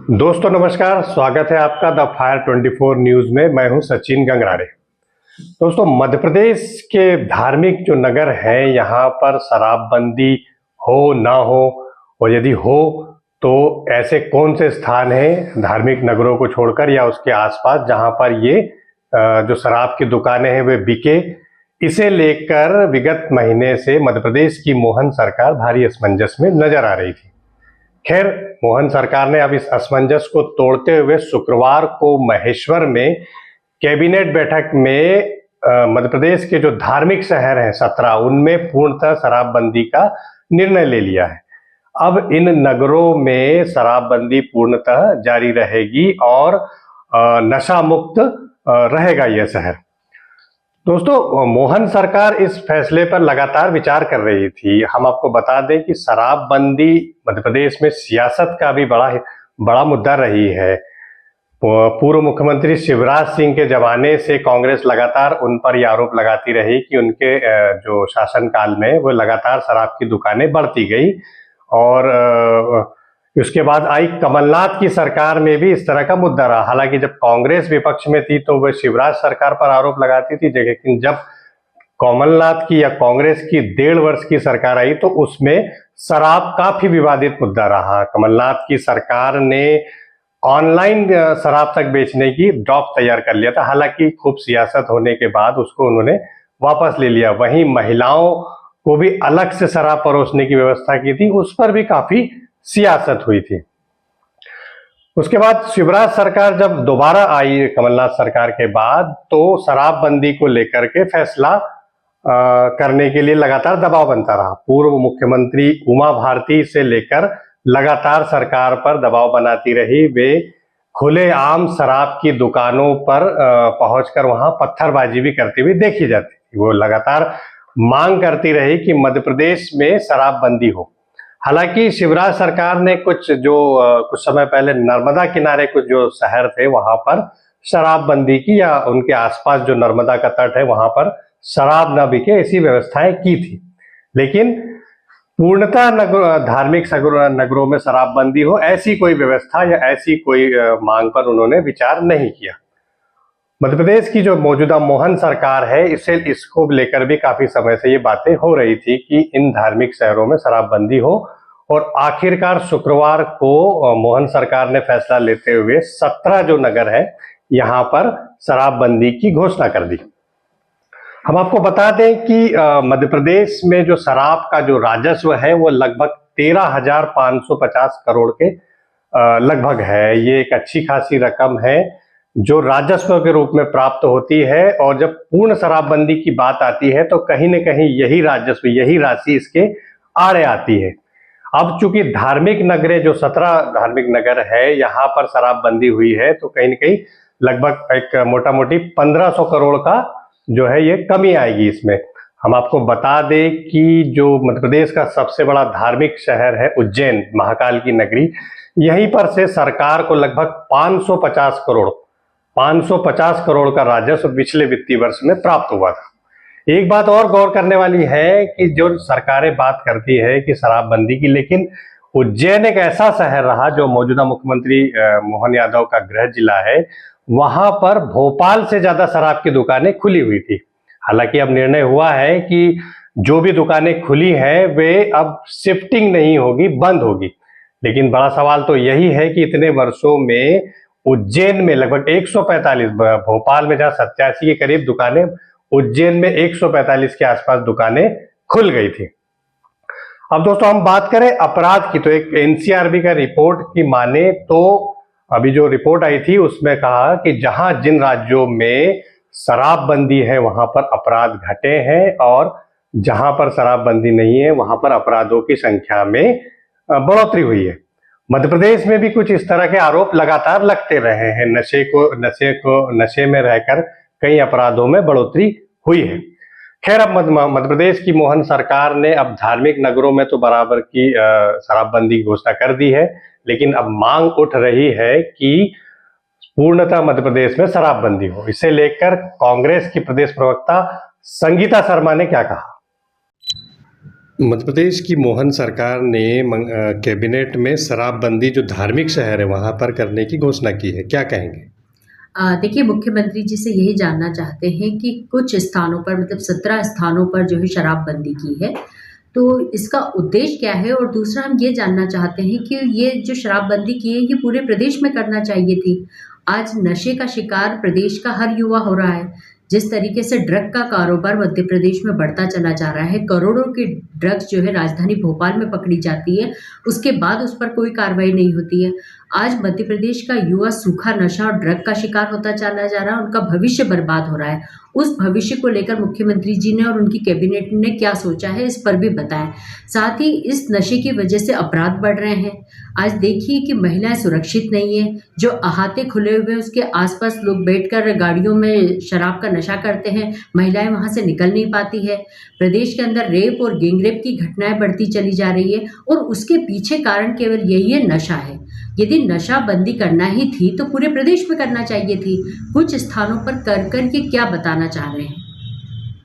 दोस्तों नमस्कार, स्वागत है आपका द फायर 24 न्यूज में। मैं हूं सचिन गंगराड़े। दोस्तों, मध्य प्रदेश के धार्मिक जो नगर हैं, यहाँ पर शराबबंदी हो ना हो, और यदि हो तो ऐसे कौन से स्थान हैं धार्मिक नगरों को छोड़कर या उसके आसपास जहाँ पर ये जो शराब की दुकानें हैं वे बिके। इसे लेकर विगत महीने से मध्य प्रदेश की मोहन सरकार भारी असमंजस में नजर आ रही थी। खैर, मोहन सरकार ने अब इस असमंजस को तोड़ते हुए शुक्रवार को महेश्वर में कैबिनेट बैठक में मध्य प्रदेश के जो धार्मिक शहर हैं 17, उनमें पूर्णतः शराबबंदी का निर्णय ले लिया है। अब इन नगरों में शराबबंदी पूर्णतः जारी रहेगी और नशा मुक्त रहेगा यह शहर। दोस्तों, मोहन सरकार इस फैसले पर लगातार विचार कर रही थी। हम आपको बता दें कि शराबबंदी मध्य प्रदेश में सियासत का भी बड़ा मुद्दा रही है। पूर्व मुख्यमंत्री शिवराज सिंह के जमाने से कांग्रेस लगातार उन पर यह आरोप लगाती रही कि उनके जो शासनकाल में वो लगातार शराब की दुकानें बढ़ती गई, और उसके बाद आई कमलनाथ की सरकार में भी इस तरह का मुद्दा रहा। हालांकि जब कांग्रेस विपक्ष में थी तो वह शिवराज सरकार पर आरोप लगाती थी, लेकिन जब कमलनाथ की या कांग्रेस की 1.5 वर्ष की सरकार आई तो उसमें शराब काफी विवादित मुद्दा रहा। कमलनाथ की सरकार ने ऑनलाइन शराब तक बेचने की डॉक तैयार कर लिया था। हालांकि खूब सियासत होने के बाद उसको उन्होंने वापस ले लिया। वहीं महिलाओं को भी अलग से शराब परोसने की व्यवस्था की थी, उस पर भी काफी सियासत हुई थी। उसके बाद शिवराज सरकार जब दोबारा आई कमलनाथ सरकार के बाद, तो शराबबंदी को लेकर के फैसला करने के लिए लगातार दबाव बनता रहा। पूर्व मुख्यमंत्री उमा भारती से लेकर लगातार सरकार पर दबाव बनाती रही। वे खुलेआम शराब की दुकानों पर पहुंचकर वहां पत्थरबाजी भी करती हुई देखी जाती थी। वो लगातार मांग करती रही कि मध्य प्रदेश में शराबबंदी हो। हालांकि शिवराज सरकार ने कुछ समय पहले नर्मदा किनारे कुछ जो शहर थे वहां पर शराबबंदी की, या उनके आसपास जो नर्मदा का तट है वहां पर शराब न बिके, ऐसी व्यवस्थाएं की थी। लेकिन पूर्णतः धार्मिक नगरों में शराबबंदी हो, ऐसी कोई व्यवस्था या ऐसी कोई मांग पर उन्होंने विचार नहीं किया। मध्य प्रदेश की जो मौजूदा मोहन सरकार है, इसको लेकर भी काफी समय से ये बातें हो रही थी कि इन धार्मिक शहरों में शराबबंदी हो, और आखिरकार शुक्रवार को मोहन सरकार ने फैसला लेते हुए 17 जो नगर है यहाँ पर शराबबंदी की घोषणा कर दी। हम आपको बता दें कि मध्य प्रदेश में जो शराब का जो राजस्व है वो लगभग 13,550 करोड़ के लगभग है। ये एक अच्छी खासी रकम है जो राजस्व के रूप में प्राप्त होती है, और जब पूर्ण शराबबंदी की बात आती है तो कहीं न कहीं यही राजस्व, यही राशि इसके आड़े आती है। अब चूंकि धार्मिक नगरें जो 17 धार्मिक नगर है यहाँ पर शराबबंदी हुई है, तो कहीं न कहीं लगभग एक मोटा मोटी 1500 करोड़ का जो है ये कमी आएगी इसमें। हम आपको बता दें कि जो मध्य प्रदेश का सबसे बड़ा धार्मिक शहर है उज्जैन, महाकाल की नगरी, यहीं पर से सरकार को लगभग 550 करोड़ का राजस्व पिछले वित्तीय वर्ष में प्राप्त हुआ था। एक बात और गौर करने वाली है कि जो सरकारें बात करती है कि शराबबंदी की, लेकिन उज्जैन एक ऐसा शहर रहा जो मौजूदा मुख्यमंत्री मोहन यादव का गृह जिला है, वहां पर भोपाल से ज्यादा शराब की दुकानें खुली हुई थी। हालांकि अब निर्णय हुआ है कि जो भी दुकानें खुली हैं वे अब शिफ्टिंग नहीं होगी, बंद होगी। लेकिन बड़ा सवाल तो यही है कि इतने वर्षों में उज्जैन में लगभग 145, भोपाल में जहां 87 के करीब दुकानें, उज्जैन में 145 के आसपास दुकानें खुल गई थी। अब दोस्तों हम बात करें अपराध की, तो एक एनसीआरबी का रिपोर्ट की माने तो अभी जो रिपोर्ट आई थी उसमें कहा कि जिन राज्यों में शराबबंदी है वहां पर अपराध घटे हैं, और जहां पर शराबबंदी नहीं है वहां पर अपराधों की संख्या में बढ़ोतरी हुई है। मध्य प्रदेश में भी कुछ इस तरह के आरोप लगातार लगते रहे हैं। नशे में रहकर कई अपराधों में बढ़ोतरी हुई है। खैर, अब मध्य प्रदेश की मोहन सरकार ने अब धार्मिक नगरों में तो बराबर की शराबबंदी की घोषणा कर दी है, लेकिन अब मांग उठ रही है कि पूर्णतः मध्य प्रदेश में शराबबंदी हो। इसे लेकर कांग्रेस की प्रदेश प्रवक्ता संगीता शर्मा ने क्या कहा? मध्य प्रदेश की मोहन सरकार ने कैबिनेट में शराबबंदी जो धार्मिक शहर है वहां पर करने की घोषणा की है, क्या कहेंगे? देखिए, मुख्यमंत्री जी से यही जानना चाहते हैं कि कुछ स्थानों पर मतलब 17 स्थानों पर जो है शराबबंदी की है, तो इसका उद्देश्य क्या है? और दूसरा हम ये जानना चाहते हैं कि ये जो शराबबंदी की है, ये पूरे प्रदेश में करना चाहिए थी। आज नशे का शिकार प्रदेश का हर युवा हो रहा है। जिस तरीके से ड्रग का कारोबार मध्य प्रदेश में बढ़ता चला जा रहा है, करोड़ों की ड्रग्स जो है राजधानी भोपाल में पकड़ी जाती है, उसके बाद उस पर कोई कार्रवाई नहीं होती है। आज मध्य प्रदेश का युवा सूखा नशा और ड्रग का शिकार होता चला जा रहा है, उनका भविष्य बर्बाद हो रहा है। उस भविष्य को लेकर मुख्यमंत्री जी ने और उनकी कैबिनेट ने क्या सोचा है, इस पर भी बताएं। साथ ही इस नशे की वजह से अपराध बढ़ रहे हैं। आज देखिए कि महिलाएं सुरक्षित नहीं है, जो अहाते खुले हुए उसके आसपास लोग बैठकर गाड़ियों में शराब का नशा करते हैं, महिलाएं वहां से निकल नहीं पाती है। प्रदेश के अंदर रेप और गैंगरेप की घटनाएं बढ़ती चली जा रही है और उसके पीछे कारण केवल यही है, नशा है। यदि नशा बंदी करना ही थी तो पूरे प्रदेश में करना चाहिए थी। कुछ स्थानों पर कर कर ये क्या बताना चाह रहे हैं?